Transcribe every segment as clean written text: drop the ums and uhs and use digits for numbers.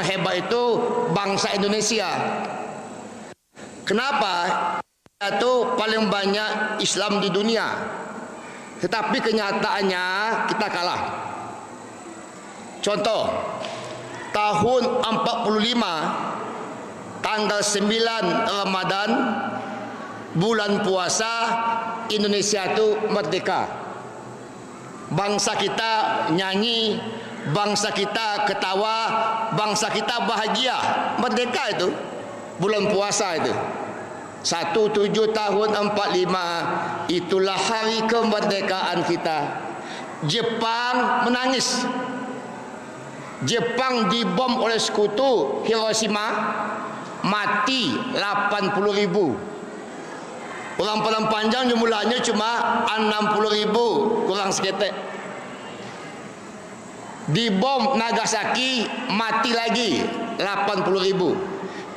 hebat itu bangsa Indonesia. Kenapa? Itu paling banyak Islam di dunia, tetapi kenyataannya kita kalah. Contoh, tahun 45 tanggal 9 Ramadan, bulan puasa, Indonesia itu merdeka. Bangsa kita nyanyi, bangsa kita ketawa, bangsa kita bahagia. Merdeka itu bulan puasa itu 17 tahun 45, itulah hari kemerdekaan kita. Jepang menangis. Jepang dibom oleh sekutu Hiroshima, mati 80.000. Orang paling panjang jumlahnya cuma 60.000, kurang seketek. Dibom Nagasaki, mati lagi 80.000.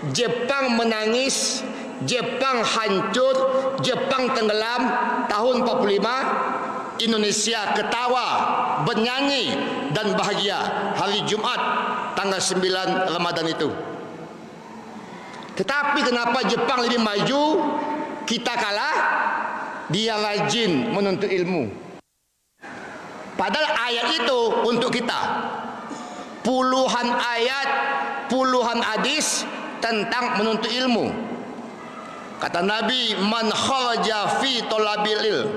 Jepang menangis, Jepang hancur, Jepang tenggelam. Tahun 45 Indonesia ketawa, bernyanyi dan bahagia hari Jumat tanggal 9 Ramadan itu. Tetapi kenapa Jepang lebih maju, kita kalah? Dia rajin menuntut ilmu. Padahal ayat itu untuk kita. Puluhan ayat, puluhan hadis tentang menuntut ilmu. Kata Nabi, man kharaja fi talabil ilm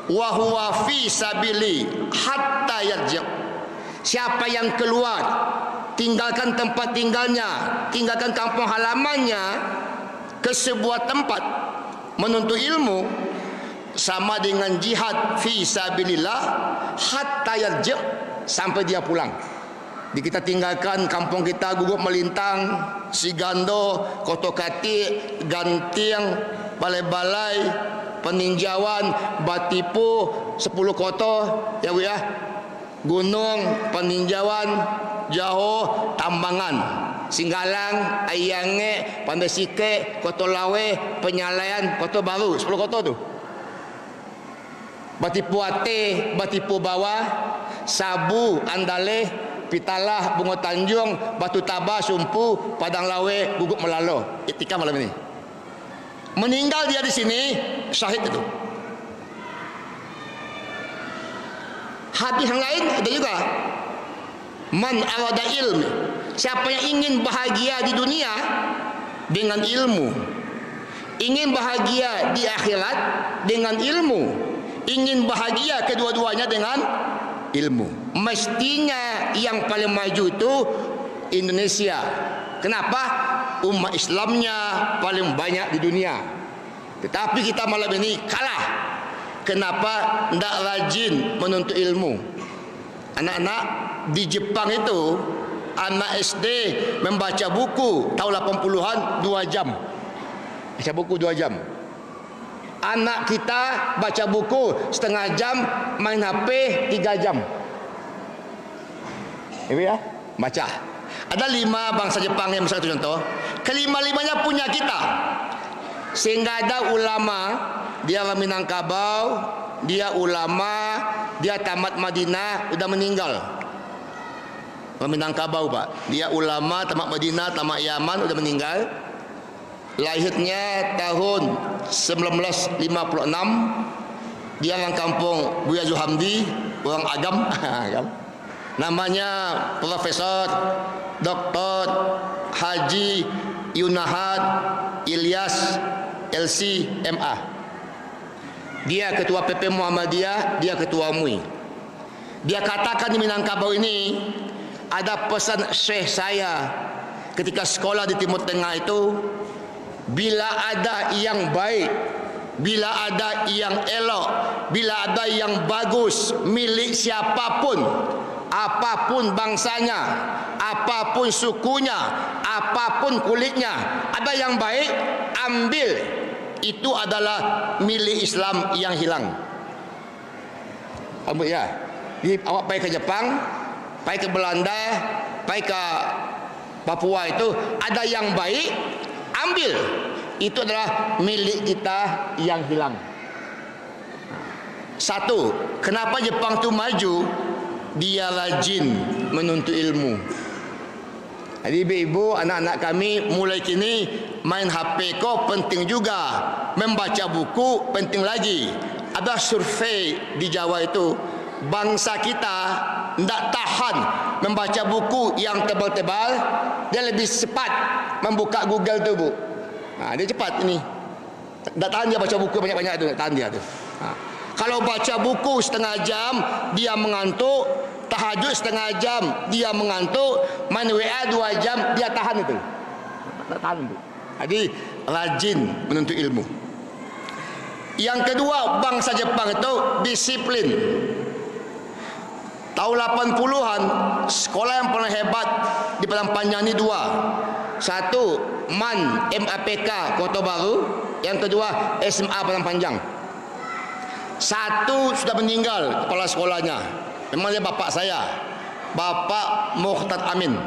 wa huwa fi sabili hatta yarji'. Siapa yang keluar, tinggalkan tempat tinggalnya, tinggalkan kampung halamannya ke sebuah tempat menuntut ilmu, sama dengan jihad fi sabilillah hatta yarji', sampai dia pulang. Di kita tinggalkan kampung kita, gugup melintang, Sigando, Kotokati, Gantiang, Balai-balai, peninjauan, Batipu, 10 koto, ya Bu ya. Gunung, peninjauan, Jaho, Tambangan, Singgalang, Ayange, Pandai Sike, Koto Lawe, Penyalayan, Koto Baru, 10 koto tu. Batipu Ate, Batipu Bawah, Sabu, Andale, Pitalah, Bungo Tanjung, Batu Tabah, Sumpu, Padang Lawe, Guguk Melalo. Itikaf malam ini. Meninggal dia di sini, syahid itu. Hadis yang lain ada juga. Man arada ilmi, siapa yang ingin bahagia di dunia dengan ilmu, ingin bahagia di akhirat dengan ilmu, ingin bahagia kedua-duanya dengan ilmu. Mestinya yang paling maju itu Indonesia. Kenapa? Umat Islamnya paling banyak di dunia, tetapi kita malam ini kalah. Kenapa? Tidak rajin menuntut ilmu. Anak-anak di Jepang itu, anak SD membaca buku tahun 80-an 2 jam. Baca buku 2 jam. Anak kita baca buku setengah jam, main HP 3 jam. Ya, baca. Ada 5 bangsa Jepang yang satu contoh. Kelima-limanya punya kita. Sehingga ada ulama, dia orang Minangkabau, dia ulama, dia tamat Madinah, udah meninggal. Orang Minangkabau Pak, dia ulama, tamat Madinah, tamat Yaman, udah meninggal. Lahirnya tahun 1956. Dia orang kampung Buya Zuhamdi, orang Agam. Namanya Profesor Dr. Haji Yunahat Ilyas LC MA. Dia ketua PP Muhammadiyah, dia ketua MUI. Dia katakan di Minangkabau ini, ada pesan syekh saya ketika sekolah di Timur Tengah itu, bila ada yang baik, bila ada yang elok, bila ada yang bagus milik siapapun, apapun bangsanya, apapun sukunya, apapun kulitnya, ada yang baik, ambil. Itu adalah milik Islam yang hilang. Ambil ya. Jadi awak pergi ke Jepang, pergi ke Belanda, pergi ke Papua, itu ada yang baik, ambil. Itu adalah milik kita yang hilang. Satu, kenapa Jepang itu maju? Dia rajin menuntut ilmu. Jadi ibu-ibu, anak-anak kami mulai kini main HP ko penting juga, membaca buku penting lagi. Ada survei di Jawa itu, bangsa kita tidak tahan membaca buku yang tebal-tebal, dia lebih cepat membuka Google tu bu. Dia cepat ini, tidak tahan dia baca buku banyak-banyak tu, tak tahan dia tu. Kalau baca buku setengah jam dia mengantuk, tahajud setengah jam dia mengantuk, main WA 2 jam dia tahan itu. Tak tahan bu. Jadi rajin menuntut ilmu. Yang kedua, bangsa Jepang itu disiplin. Tahun 80-an, sekolah yang paling hebat di Padang Panjang ini 2. Satu, MAPK Kota Baru. Yang kedua, SMA Padang Panjang. Satu sudah meninggal kepala sekolahnya. Memang dia bapak saya, Bapak Muhtad Amin,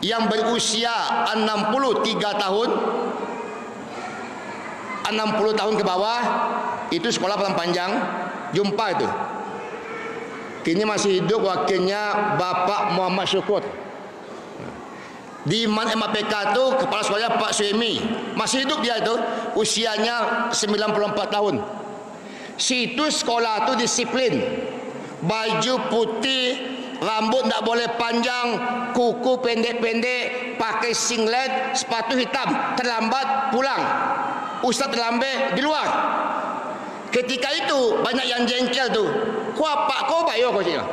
yang berusia 63 tahun, 60 tahun ke bawah. Itu sekolah Padang Panjang, jumpa itu. Kini masih hidup wakilnya Bapak Muhammad Syukur. Di MAPK itu kepala sekolahnya Pak Suemi, masih hidup dia itu, usianya 94 tahun. Situ sekolah itu disiplin, baju putih, rambut tak boleh panjang, kuku pendek-pendek, pakai singlet, sepatu hitam, terlambat pulang, ustaz terlambat di luar. Ketika itu banyak yang jengkel tu, pak kau bayo kau cakap.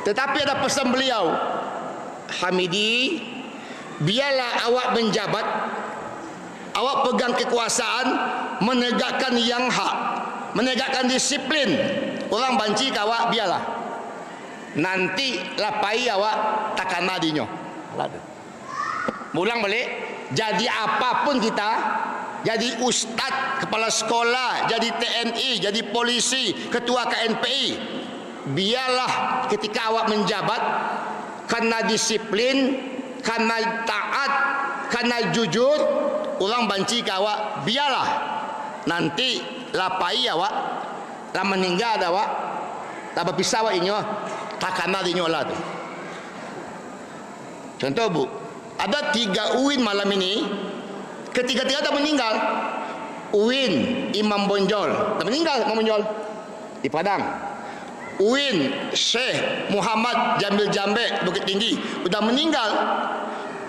Tetapi ada pesan beliau, Hamidi, biarlah awak menjabat, awak pegang kekuasaan, menegakkan yang hak, menegakkan disiplin. Orang banci kawak biarlah, nanti lapai awak takkan madinya. Ulang balik, jadi apapun kita, jadi ustaz, kepala sekolah, jadi TNI, jadi polisi, ketua KNPI, biarlah ketika awak menjabat, karena disiplin, karena taat, karena jujur, orang banci kawak biarlah, nanti lapai awak, lah meninggal awak, lah berpisah awak inyo, takkan dinyo lah tu. Contoh bu, ada 3 UIN malam ini, ketiga-tiga dah meninggal. UIN Imam Bonjol dah meninggal, Imam Bonjol di Padang. UIN Syekh Muhammad Jamil Jambek Bukit Tinggi sudah meninggal.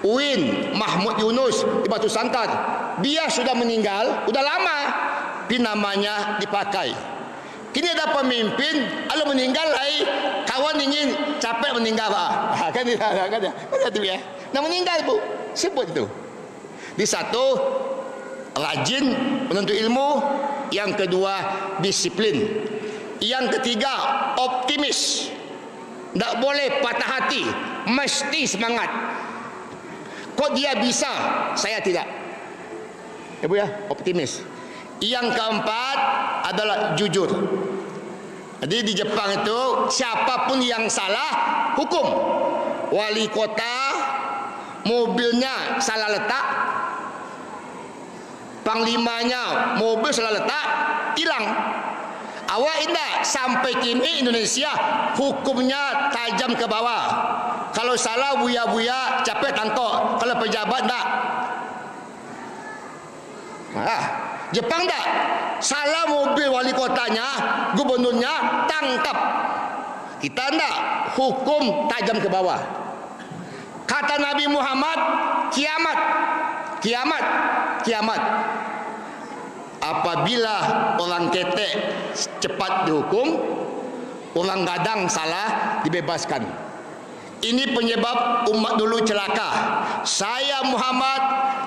UIN Mahmud Yunus di Batu Sangkar, dia sudah meninggal, sudah lama, tapi namanya dipakai. Kini ada pemimpin, kalau meninggal lagi, kawan ingin capek meninggal pak. Kan itu ya. Nah meninggal bu, sebut itu. Di satu, rajin menuntut ilmu. Yang kedua, disiplin. Yang ketiga, optimis. Tak boleh patah hati, mesti semangat. Kok dia bisa, saya tidak. Ya bu ya, optimis. Yang keempat adalah jujur. Jadi di Jepang itu siapapun yang salah hukum. Wali kota mobilnya salah letak, panglimanya mobil salah letak, hilang. Awak indah sampai kini Indonesia hukumnya tajam ke bawah. Kalau salah buya-buya capek tangkap, kalau pejabat tak. Jepang tak, salah mobil wali kotanya, gubernurnya tangkap. Kita tak, hukum tajam ke bawah. Kata Nabi Muhammad, kiamat, kiamat, kiamat. Apabila orang ketek cepat dihukum, orang gadang salah dibebaskan. Ini penyebab umat dulu celaka. Saya Muhammad,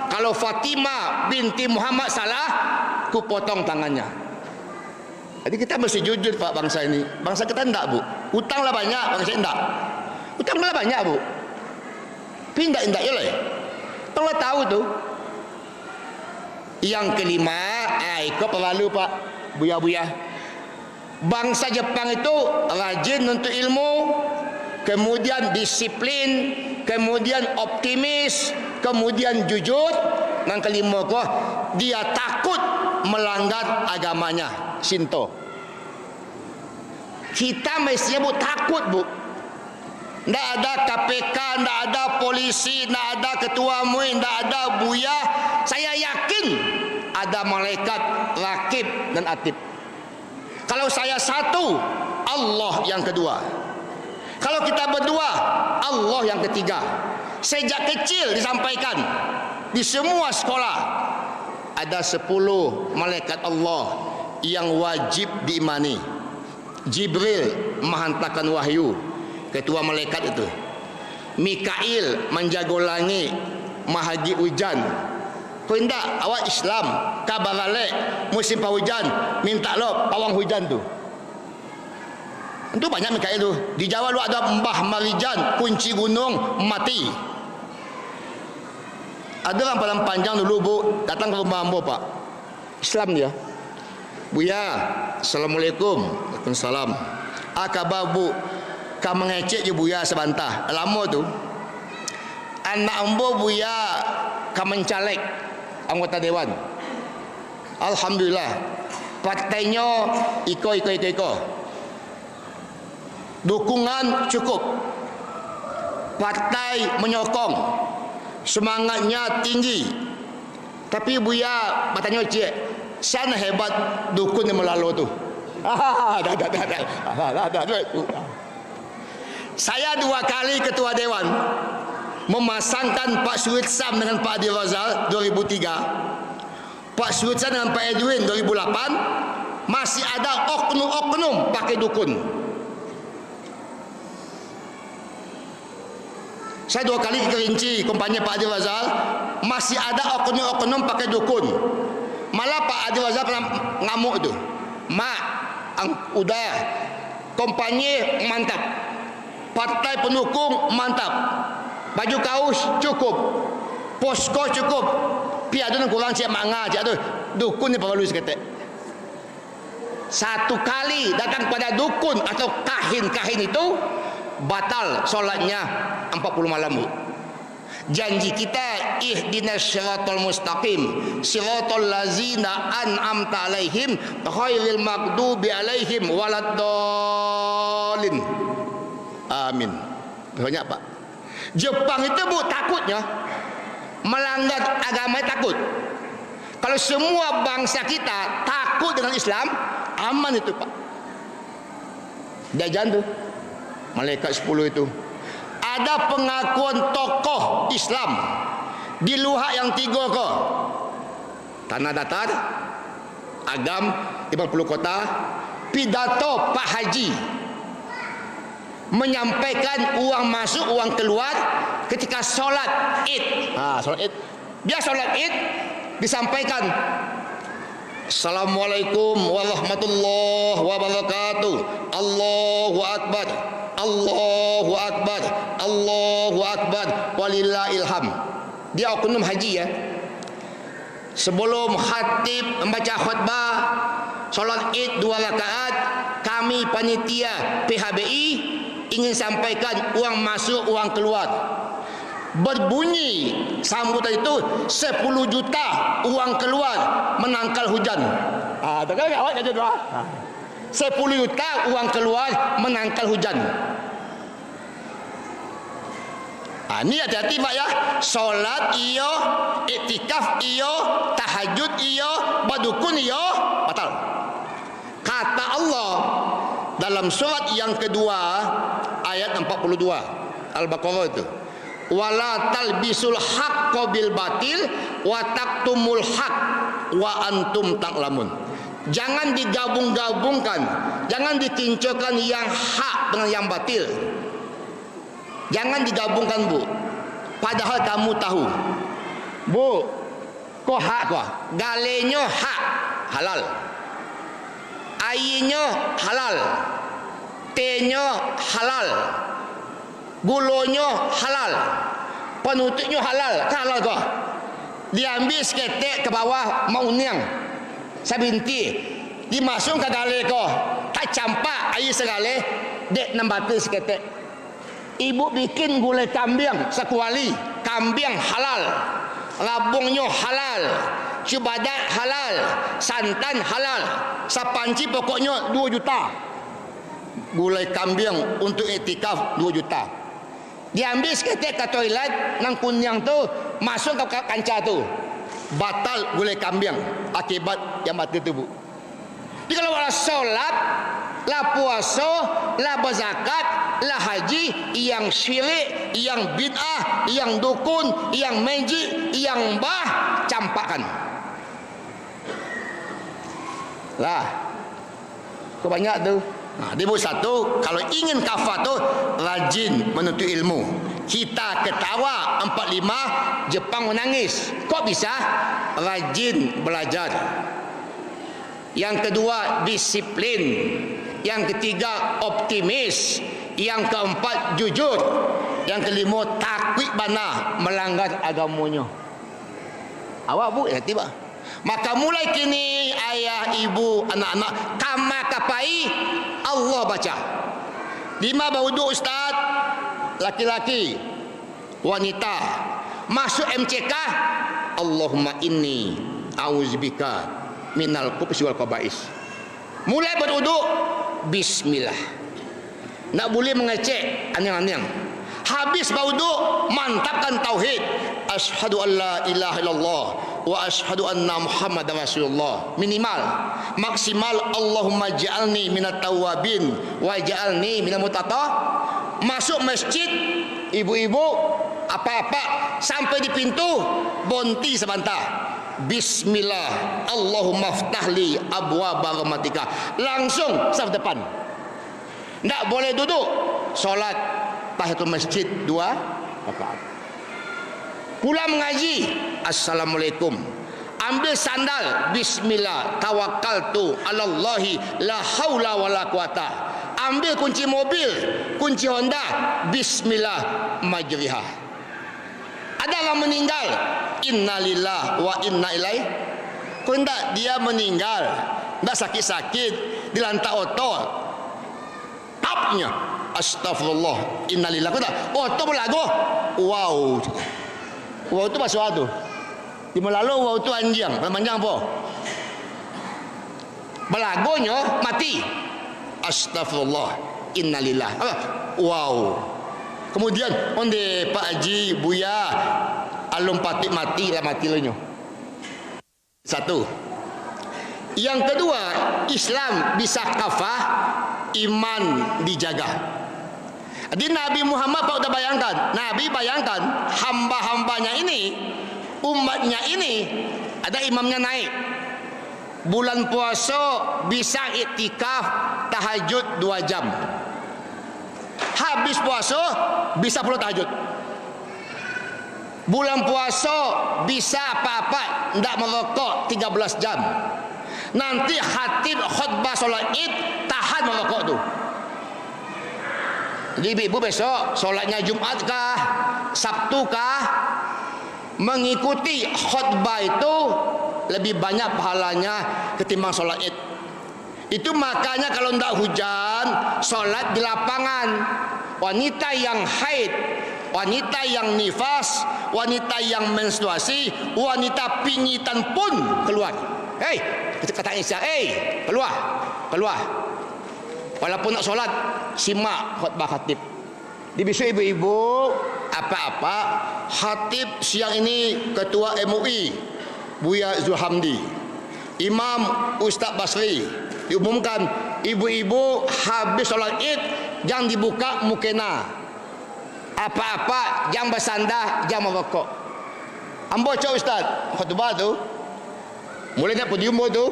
kalau Fatimah binti Muhammad salah, ku potong tangannya. Jadi kita mesti jujur pak bangsa ini. Bangsa kita enggak bu, utanglah banyak, bangsa enggak. Utanglah banyak bu. Pindah enggak ya lah. Tolong tahu tu. Yang kelima, ikut lalu pak buya-buya. Bangsa Jepang itu rajin untuk ilmu, kemudian disiplin, kemudian optimis, kemudian jujur. Yang kelima kok dia takut melanggar agamanya Shinto. Kita mestinya bu takut bu. Tidak ada KPK, tidak ada polisi, tidak ada ketua MUI, tidak ada buya. Saya yakin ada malaikat rakib dan atid. Kalau saya satu, Allah yang kedua. Kalau kita berdua, Allah yang ketiga. Sejak kecil disampaikan di semua sekolah ada 10 malaikat Allah yang wajib diimani. Jibril menghantarkan wahyu, ketua malaikat itu. Mikail menjaga langit, mahagi hujan. Kau indak awak Islam kabar balik musim penghujan, minta lo pawang hujan tu. Itu banyak Mikail tu. Di Jawa lu ada Mbah Marijan, kunci gunung mati. Ada orang Padang Panjang dulu bu datang ke rumah ambo pak, Islam dia. Buya, assalamualaikum. Waalaikumsalam. Kabar bu, kamu mengecek je buya sebantah. Lama tu anak ambo buya kamu mencalek anggota dewan. Alhamdulillah, partainya iko. Dukungan cukup, partai menyokong, semangatnya tinggi. Tapi buya bertanya cik, sana hebat dukun yang melalu tu. Saya 2 kali ketua dewan memasangkan Pak Surid Sam dengan Pak Adi Razal 2003, Pak Surid Sam dengan Pak Edwin 2008. Masih ada oknum-oknum pakai dukun. Saya 2 kali di Kerinci kumpanya Pak Adi Razal, masih ada oknum-oknum pakai dukun. Malah Pak Adi Razal pernah ngamuk itu, mak udah kumpanya mantap, partai pendukung mantap, baju kaos cukup, posko cukup, piadun kurang siap manga aja tuh dukun ni perlu seketek. 1 kali datang pada dukun atau kahin itu batal solatnya 40 malam bu. Janji kita ihdinas siratal mustaqim siratal lazina an'amta alaihim ghairil maghdubi alaihim waladdallin. Amin. Banyak pak. Jepang itu bu takutnya melanggar agama, takut. Kalau semua bangsa kita takut dengan Islam, aman itu pak. Dajan tuh malaikat 10 itu. Ada pengakuan tokoh Islam di luar yang 3 ke Tanah Datar, Agam, 50 kota, pidato Pak Haji menyampaikan uang masuk uang keluar ketika sholat Id. Sholat Id. Dia sholat Id disampaikan, Assalamualaikum warahmatullahi wabarakatuh. Allahu akbar. Allahu akbar. Allahu akbar. Walillahil hamd. Dia oknum haji ya. Sebelum khatib membaca khutbah salat Id 2 rakaat, kami panitia PHBI ingin sampaikan uang masuk uang keluar. Berbunyi sambutan itu 10 juta uang keluar menangkal hujan. Tak kira awak kata doa. 10 juta uang keluar menangkal hujan. Ini hati-hati pak ya. Solat iyo, iktikaf iyo, tahajud iyo, badukun iyo, batal. Kata Allah dalam surat yang kedua ayat 42 Al-Baqarah itu, wala talbisul haqqo bil batil wa taktumul haqq wa antum ta'lamun. Jangan digabung-gabungkan, jangan dikincurkan yang hak dengan yang batil. Jangan digabungkan bu, padahal kamu tahu bu, kok hak kok galenyo hak halal, airnya halal, tehnya halal, gulonyo halal, penutupnya halal, halal kok. Diambil seketek ke bawah mau uniang, saya binti dimasuk ke gale kok, tak campak air segale, dek nambatin seketek. Ibu bikin gulai kambing sekuali, kambing halal, labungnya halal, cibadat halal, santan halal, sapanci pokoknya 2 juta. Gulai kambing untuk iktikaf 2 juta. Diambil seketik ke toilet nang kunyang tu, masuk ke kancah tu, batal gulai kambing akibat yang mati tubuh. Jadi kalau wala solat, la puasa, la berzakat, la haji, yang syirik, yang bid'ah, yang dukun, yang magic, yang campakan. Lah, kau banyak tu. Nah, dia satu, kalau ingin kafah tu rajin menuntut ilmu. Kita ketawa 45, Jepang menangis. Kok bisa? Rajin belajar. Yang kedua, disiplin. Yang ketiga, optimis. Yang keempat, jujur. Yang kelima, takwid bana melanggar agamanya. Awak bu, ya tiba. Maka mulai kini ayah, ibu, anak-anak kama kapai Allah baca. 5 berwuduk ustaz, laki-laki, wanita. Masuk MCK, Allahumma inni auzubika minal khubsi wal khaba'is. Mulai berwuduk, bismillah. Nak boleh mengecek anyang-anyang. Habis berwuduk, mantapkan tauhid. Asyhadu an la ilaha illallah wa asyhadu anna Muhammadar Rasulullah. Minimal. Maksimal, Allahumma ja'alni minat tawabin wa ja'alni minal mutatah. Masuk masjid, ibu-ibu apa-apa sampai di pintu, bonti sebentar. Bismillah, Allahumma ftahli abwaaba rahmatika. Langsung saf depan. Tak boleh duduk. Solat tahiyatul masjid 2 rakaat. Pulang mengaji, assalamualaikum. Ambil sandal, bismillah, tawakkaltu 'alallahi la haula wala quwata. Ambil kunci mobil, kunci Honda, bismillah majriha. Ada orang meninggal, innalillah wa inna ilaihi. Kau tak dia meninggal, tak sakit-sakit, dilantak otot, tapnya astagfirullah innalillah. Kau tak otot berlagu, wow, wow tu pasal tu. Di Melalu wow tu anjing, panjang apa? Belagonya mati. Astagfirullah innalillah. Wow. Kemudian onde Pak Haji Buya alum patik mati lah mati lo nyo. Satu. Yang kedua, Islam bisa kafah, iman dijaga. Jadi Nabi Muhammad Pak udah bayangkan, Nabi bayangkan hamba-hambanya ini, umatnya ini, ada imamnya naik. Bulan puasa bisa iktikaf tahajud 2 jam. Habis puasa bisa pula tahajud. Bulan puasa bisa apa-apa, tidak merokok 13 jam. Nanti khatib khutbah solat Id tahan merokok tu. Jadi ibu besok solatnya Jumat kah, Sabtu kah, mengikuti khutbah itu lebih banyak pahalanya ketimbang solat Id. Itu makanya kalau tidak hujan, solat di lapangan. Wanita yang haid, wanita yang nifas, wanita yang menstruasi, wanita pingitan pun keluar. Hei, kata Isya, keluar, keluar. Walaupun nak solat, simak khutbah khatib. Di besok ibu-ibu apa-apa, khatib siang ini Ketua MUI Buya Zulhamdi, Imam Ustaz Basri. Diumumkan ibu-ibu habis solat Id jangan dibuka mukena. Apa-apa jangan bersandah, jangan merokok. Ambo cak Ustaz khutbah tu, mulai nak podium tu,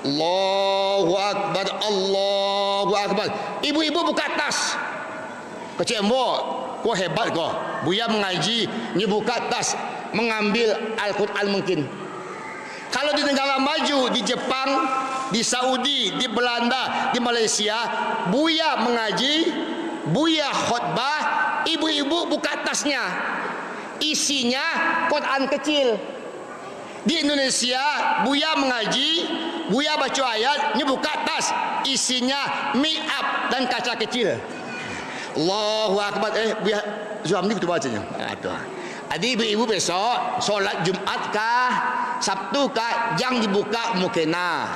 Allahu Akbar, Allahu Akbar. Ibu-ibu buka tas. Kecik ambo, kau hebat kau. Buya mengaji, ni buka tas, mengambil Al-Quran mungkin. Kalau di negara maju, di Jepang, di Saudi, di Belanda, di Malaysia, Buya mengaji, Buya khutbah, ibu-ibu buka tasnya, isinya Quran kecil. Di Indonesia, Buya mengaji, Buya baca ayat, ini buka tas, isinya make up dan kaca kecil. Allahu Akbar. Buya Zuhamdi itu bacanya. Jadi ibu-ibu besok solat Jumat kah, Sabtu kah, jangan dibuka mukena.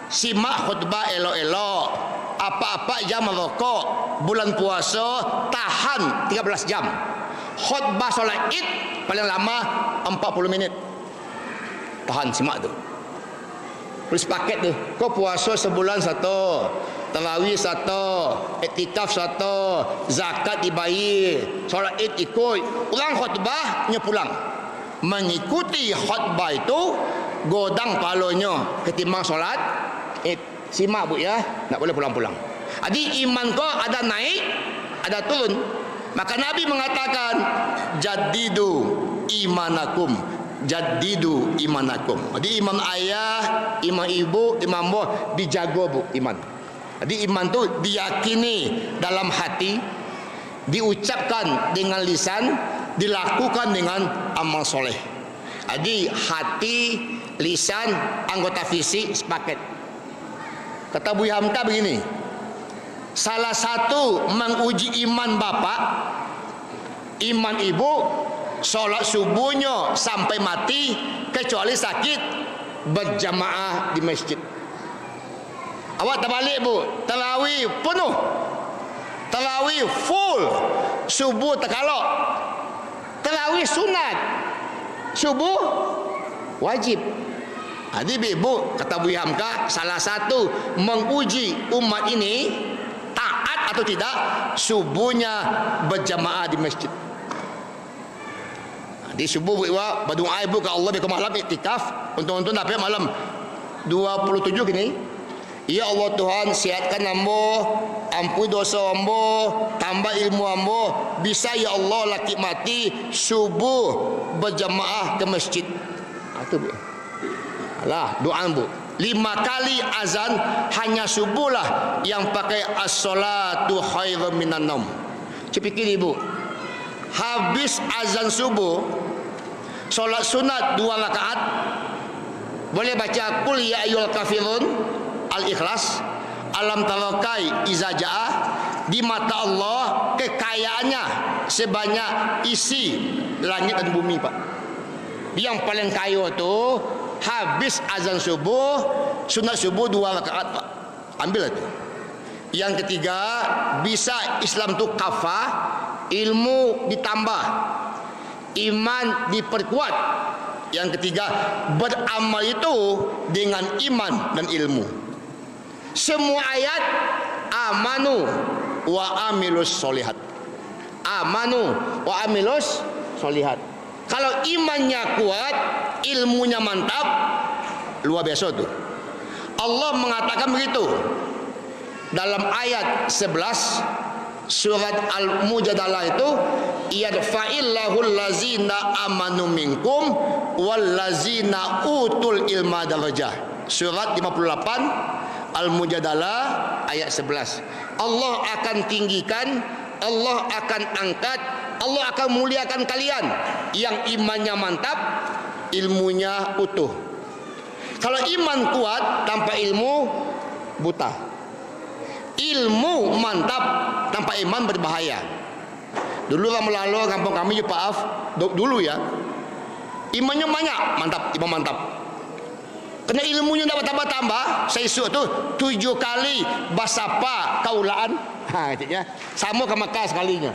Simak khutbah elok-elok. Apa-apa jangan merokok. bulan puasa tahan 13 jam. Khutbah solat Id paling lama 40 minit. Tahan simak tu. Terus paket tu. Kau puasa sebulan satu, tarawih satu, iktikaf satu, zakat dibayar, solat Id ikut, ulang khutbahnya pulang. Mengikuti khutbah itu godang palanya ketimbang solat Id. Simak bu ya, tak boleh pulang-pulang. Jadi iman kau ada naik, ada turun. Maka Nabi mengatakan jaddidu imanakum, jaddidu imanakum. Jadi iman ayah, iman ibu, iman bos dijaga bu iman. Jadi iman tu diyakini dalam hati, diucapkan dengan lisan, dilakukan dengan amal soleh. Jadi hati, lisan, anggota fisik sepaket. Kata Bu Hamka begini, salah satu menguji iman bapak, iman ibu, solat subuhnya sampai mati kecuali sakit berjamaah di masjid. Awak terbalik bu, tarawih penuh, tarawih full, subuh terkalok, tarawih sunat, subuh wajib. Jadi ibu kata Bu Hamka, salah satu menguji umat ini taat atau tidak subuhnya berjamaah di masjid. Di subuh bu berdoa ibu ke Allah ke malam iktikaf untuk dapat malam 27 gini. Ya Allah Tuhan, sihatkan hamba, ampuni dosa hamba, tambah ilmu hamba, bisa ya Allah laki mati subuh berjamaah ke masjid. Itu bu. Alah, doa bu. 5 kali azan hanya subuhlah yang pakai as-salatu khairum minan naum. Cepikir ibu. Habis azan subuh, solat sunat 2 rakaat, boleh baca qul ya ayyuhal kafirun, al-ikhlas, alam tarakai iza ja'ah. Di mata Allah kekayaannya sebanyak isi langit dan bumi pak. Yang paling kaya tu habis azan subuh, sunat subuh 2 rakaat pak. Ambil itu. Yang ketiga, bisa Islam tu kafah, ilmu ditambah, iman diperkuat. Yang ketiga, beramal itu dengan iman dan ilmu. Semua ayat amanu wa amilus solihat, amanu wa amilus solihat. Kalau imannya kuat, ilmunya mantap, luar biasa tu. Allah mengatakan begitu dalam ayat 11 surat Al-Mujadalah itu, yadfa'illahul lazina amanu minkum wal lazina utul ilma darajah. Surat 58 Al-Mujadalah ayat 11. Allah akan tinggikan, Allah akan angkat, Allah akan muliakan kalian yang imannya mantap, ilmunya utuh. Kalau iman kuat tanpa ilmu buta. Ilmu mantap tanpa iman berbahaya. Dulu orang Melalo kampung kami Pak Af, dulu ya, imannya banyak, mantap, iman mantap. Kena ilmunya dapat tambah-tambah, saya suruh tu 7 kali basapa kaulaan. Artinya sama ke Mekah sekalinya.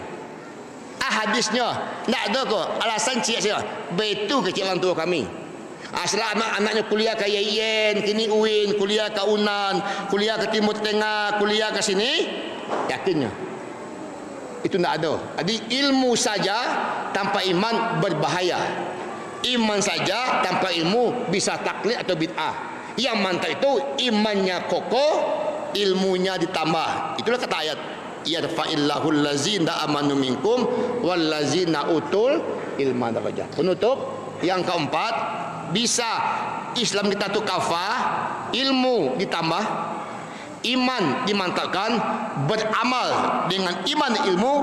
Hadisnya nak ada ke alasan cik saya betul kecil orang tua kami. Setelah anak-anaknya kuliah ke IAIN, kini UIN, kuliah ke UNAN, kuliah ke Timur Tengah, kuliah ke sini, yakinnya itu tidak ada. Jadi ilmu saja tanpa iman berbahaya. Iman saja tanpa ilmu bisa taklid atau bid'ah. Yang mantap itu imannya kokoh, ilmunya ditambah. Itulah kata ayat, yarfa'illahul lazina amanu minkum wal lazina utul ilma darajah. Penutup yang keempat, bisa Islam kita tu kafah, ilmu ditambah, iman dimantapkan, beramal dengan iman dan ilmu.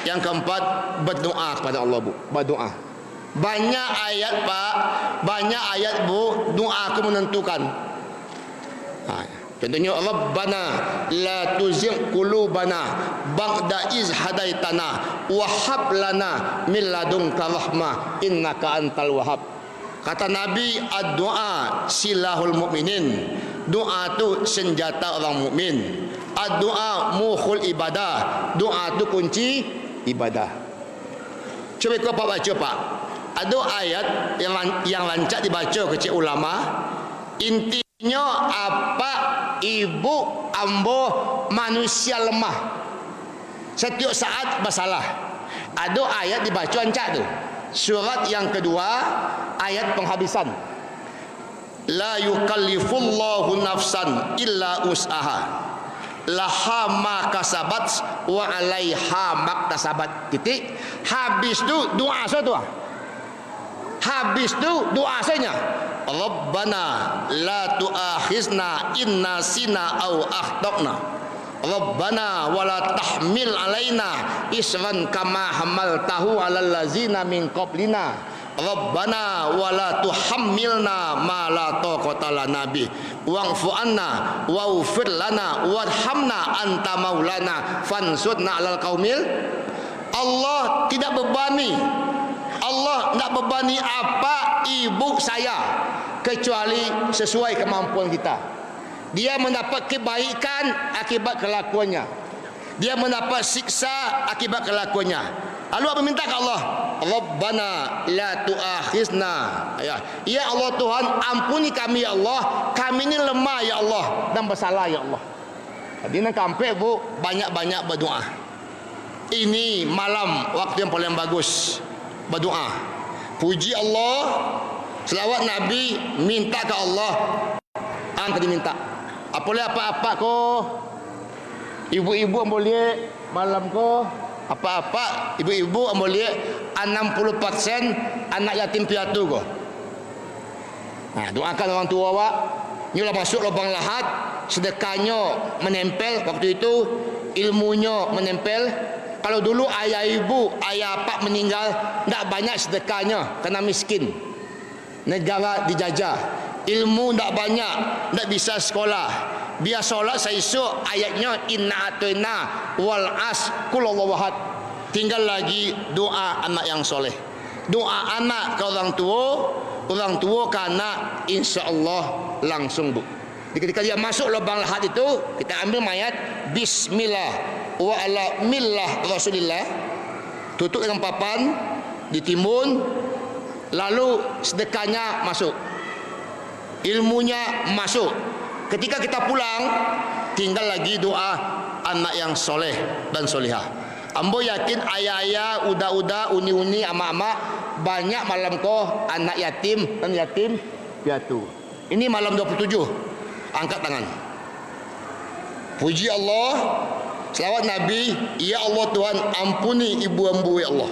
Yang keempat, berdoa kepada Allah bu, berdoa. Banyak ayat pak, banyak ayat bu, doa aku menentukan. Contohnya, Rabbana la tuzigh qulubana ba'da iz hadaitana wa hab lana min ladunka rahmah innaka antal wahhab. Kata Nabi, ad-du'a silahul mu'minin. Doa tu senjata orang mukmin. Doa mukhul ibadah. Doa tu kunci ibadah. Cuba kau pak baca pak. Ada ayat yang lancak dibaca kecil ulama. Intinya apa? Ibu ambo manusia lemah. Setiap saat bersalah. Ada ayat dibaca lancak tu. Surat yang kedua ayat penghabisan. La yukallifullahu nafsan illa us'aha. Laha ma kasabat wa 'alaiha maktasabat. Titik. Habis tu doa saya tu. Habis tu doa saya. Rabbana la tu'akhizna in nasina aw akhtana. Rabbana wala tahmil alaina isran kama hamaltahu 'alal ladzina min qablina. Rabbana wala tuhammilna ma la taqata lana bi wa'fu anna waghfir lana warhamna anta maulana fansurna 'alal qaumil. Allah tidak bebani, Allah tidak bebani apa ibu saya kecuali sesuai kemampuan kita. Dia mendapat kebaikan akibat kelakuannya, dia mendapat siksa akibat kelakuannya. Lalu apa minta ke Allah? Rabbana la tu'akhizna. Ya Allah Tuhan, ampuni kami ya Allah. Kami ini lemah ya Allah dan bersalah ya Allah. Jadi nak kampek bu, banyak-banyak berdoa. Ini malam waktu yang paling bagus berdoa. Puji Allah, selawat Nabi, minta ke Allah. Angkat diminta. Apa-apa ko ibu-ibu boleh malam ko apa-apa ibu-ibu boleh 60% anak yatim piatu ko. Nah, doakan orang tua awak. Nyulah masuk lubang lahat, sedekahnya menempel waktu itu, ilmunya menempel. Kalau dulu ayah ibu, ayah pak meninggal, tak banyak sedekahnya kerana miskin. Negara dijajah. Ilmu tak banyak, tak bisa sekolah. Biar solat saya esok ayatnya inna atayna wal as kullallahu ahad. Tinggal lagi doa anak yang soleh. Doa anak ke orang tua ke anak, insya-Allah langsung bu. Ketika dia masuk lubang lahat itu, kita ambil mayat bismillah wa ala millah Rasulillah. Tutup dengan papan, ditimbun, lalu sedekahnya masuk. Ilmunya masuk. Ketika kita pulang, tinggal lagi doa anak yang soleh dan solihah. Ambo yakin ayah-ayah, uda-uda, uni-uni, ama-ama banyak malam ko anak yatim dan yatim piatu. Ini malam 27. Angkat tangan. Puji Allah, selawat Nabi. Ya Allah Tuhan, ampuni ibu ambo ya Allah.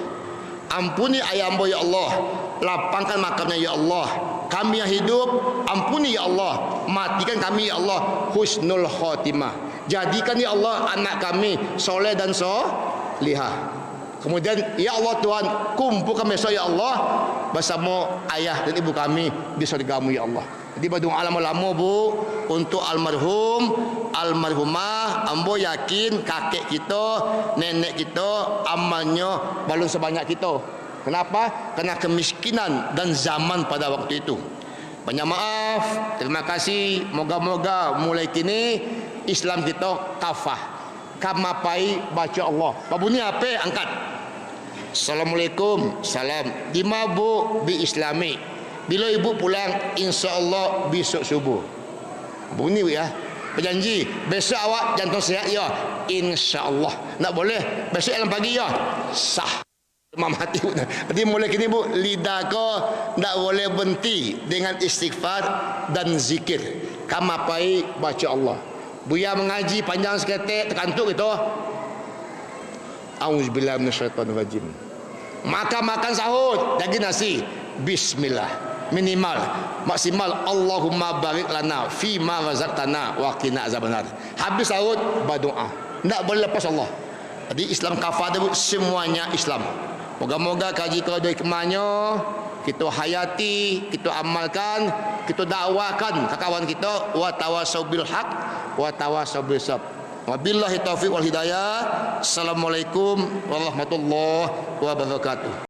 Ampuni ayah ambo ya Allah. Lapangkan makamnya ya Allah. Kami yang hidup, ampuni ya Allah. Matikan kami ya Allah husnul khotimah. Jadikan ya Allah anak kami soleh dan solihah. Kemudian ya Allah Tuhan, kumpulkan besok ya Allah bersama ayah dan ibu kami di surgamu ya Allah. Jadi berdoa lama-lama bu untuk almarhum, almarhumah. Ambo yakin kakek kita, nenek kita amalnya belum sebanyak kita. Kenapa? Karena kemiskinan dan zaman pada waktu itu. Banyak maaf, terima kasih. Moga-moga mulai kini Islam kita kafah. Kamapai baca Allah. Babuni apa? Angkat. Assalamualaikum. Salam. Di mabuk bi Islami. Bila ibu pulang, insya-Allah besok subuh. Bunyi ya. Berjanji besok awak jantung sihat ya. Insya-Allah. Nak boleh besok dalam pagi ya. Sah. Mati. Jadi mulai kini bu, lidah kau tak boleh berhenti dengan istighfar dan zikir. Kamapai baca Allah. Buya mengaji panjang seketik terkantuk itu. Auzubillahi minasyaitonirrajim. Makan sahur, daging nasi. Bismillah. Minimal, maksimal Allahumma barik lana fi ma razaqtana wa qina azabannar. Habis sahur berdoa. Tak boleh lepas Allah. Jadi Islam kafah itu semuanya Islam. Moga-moga kaji kalau dari kemanya kita hayati, kita amalkan, kita dakwakan ke kawan kita. Wa tawasau bil haq wa tawasau bis sabr. Wabillahi taufiq wal hidayah. Assalamualaikum warahmatullahi wabarakatuh.